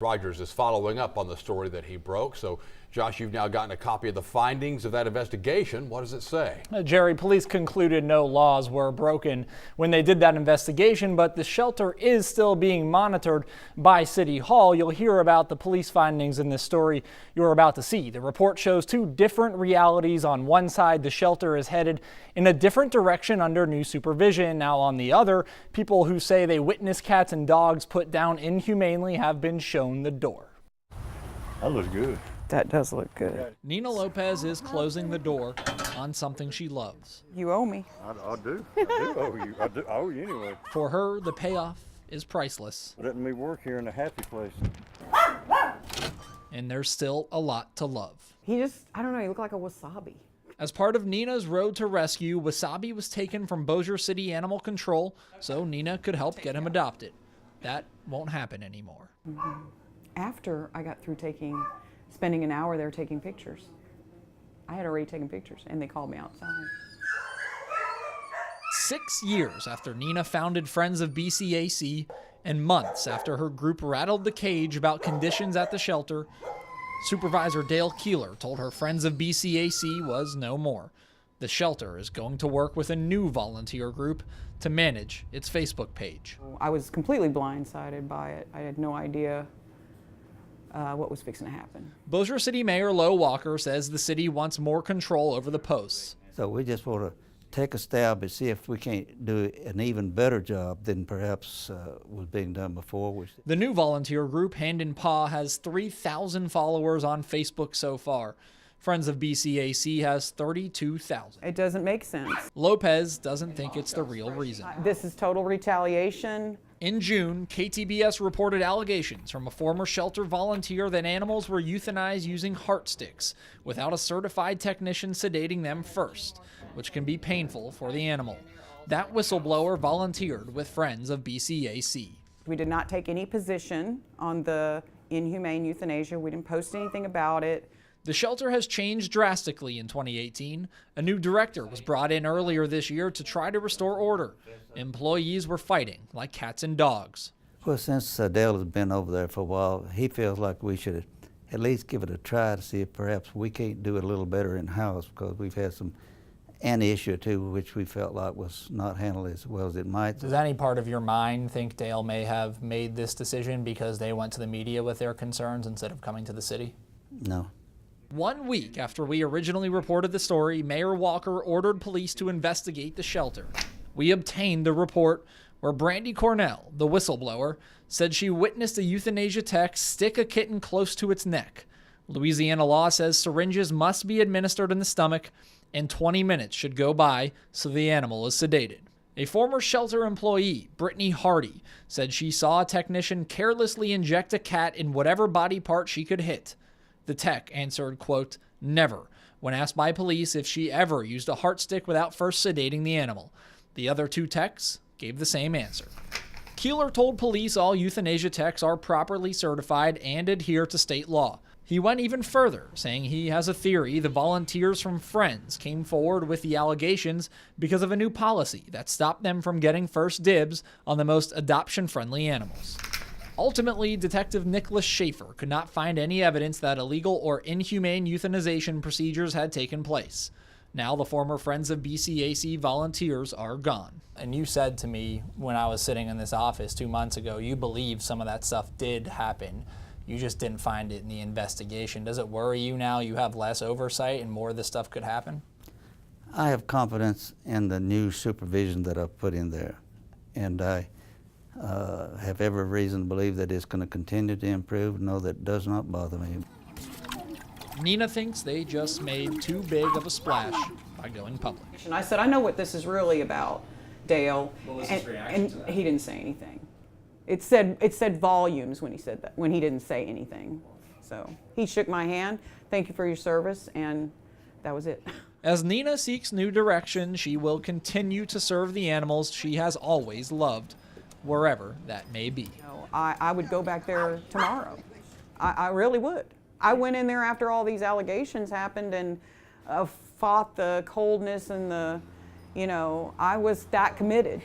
Rogers is following up on the story that he broke. So, Josh, you've now gotten a copy of the findings of that investigation. What does it say? Jerry, police concluded no laws were broken when they did that investigation, but the shelter is still being monitored by City Hall. You'll hear about the police findings in this story you're about to see. The report shows two different realities. On one side, the shelter is headed in a different direction under new supervision. Now, on the other, people who say they witnessed cats and dogs put down inhumanely have been shown the door. That looks good. That does look good. Nina Lopez is closing the door on something she loves. You owe me. I do. I do owe you. I owe you anyway. For her, the payoff is priceless. Letting me work here in a happy place. And there's still a lot to love. He I don't know, he looked like a wasabi. As part of Nina's road to rescue, Wasabi was taken from Bossier City Animal Control so Nina could help get him adopted. That won't happen anymore. After I got through spending an hour there taking pictures, I had already taken pictures and they called me outside. 6 years after Nina founded Friends of BCAC and months after her group rattled the cage about conditions at the shelter, Supervisor Dale Keeler told her Friends of BCAC was no more. The shelter is going to work with a new volunteer group to manage its Facebook page. I was completely blindsided by it. I had no idea what was fixing to happen. Bossier City Mayor Lo Walker says the city wants more control over the posts. So we just want to take a stab and see if we can't do an even better job than perhaps was being done before. The new volunteer group, Hand in Paw, has 3,000 followers on Facebook so far. Friends of BCAC has 32,000. It doesn't make sense. Lopez doesn't think it's the real reason. This is total retaliation. In June, KTBS reported allegations from a former shelter volunteer that animals were euthanized using heart sticks without a certified technician sedating them first, which can be painful for the animal. That whistleblower volunteered with Friends of BCAC. We did not take any position on the inhumane euthanasia. We didn't post anything about it. The shelter has changed drastically in 2018. A new director was brought in earlier this year to try to restore order. Employees were fighting like cats and dogs. Well, since Dale has been over there for a while, he feels like we should at least give it a try to see if perhaps we can't do it a little better in-house, because we've had an issue or two which we felt like was not handled as well as it might. Does any part of your mind think Dale may have made this decision because they went to the media with their concerns instead of coming to the city? No. 1 week after we originally reported the story, Mayor Walker ordered police to investigate the shelter. We obtained the report where Brandy Cornell, the whistleblower, said she witnessed a euthanasia tech stick a kitten close to its neck. Louisiana law says syringes must be administered in the stomach and 20 minutes should go by so the animal is sedated. A former shelter employee, Brittany Hardy, said she saw a technician carelessly inject a cat in whatever body part she could hit. The tech answered, quote, "never," when asked by police if she ever used a heart stick without first sedating the animal. The other two techs gave the same answer. Keeler told police all euthanasia techs are properly certified and adhere to state law. He went even further, saying he has a theory the volunteers from Friends came forward with the allegations because of a new policy that stopped them from getting first dibs on the most adoption-friendly animals. Ultimately, Detective Nicholas Schaefer could not find any evidence that illegal or inhumane euthanization procedures had taken place. Now the former Friends of BCAC volunteers are gone. And you said to me when I was sitting in this office 2 months ago, you believe some of that stuff did happen. You just didn't find it in the investigation. Does it worry you now you have less oversight and more of this stuff could happen? I have confidence in the new supervision that I've put in there, and I have every reason to believe that it's going to continue to improve. No, that does not bother me. Nina thinks they just made too big of a splash by going public. And I said, I know what this is really about, Dale. What was his reaction to that? He didn't say anything. It said volumes when he said that, when he didn't say anything. So he shook my hand, thank you for your service, and that was it. As Nina seeks new direction, she will continue to serve the animals she has always loved, wherever that may be. I would go back there tomorrow. I really would. I went in there after all these allegations happened and fought the coldness and I was that committed.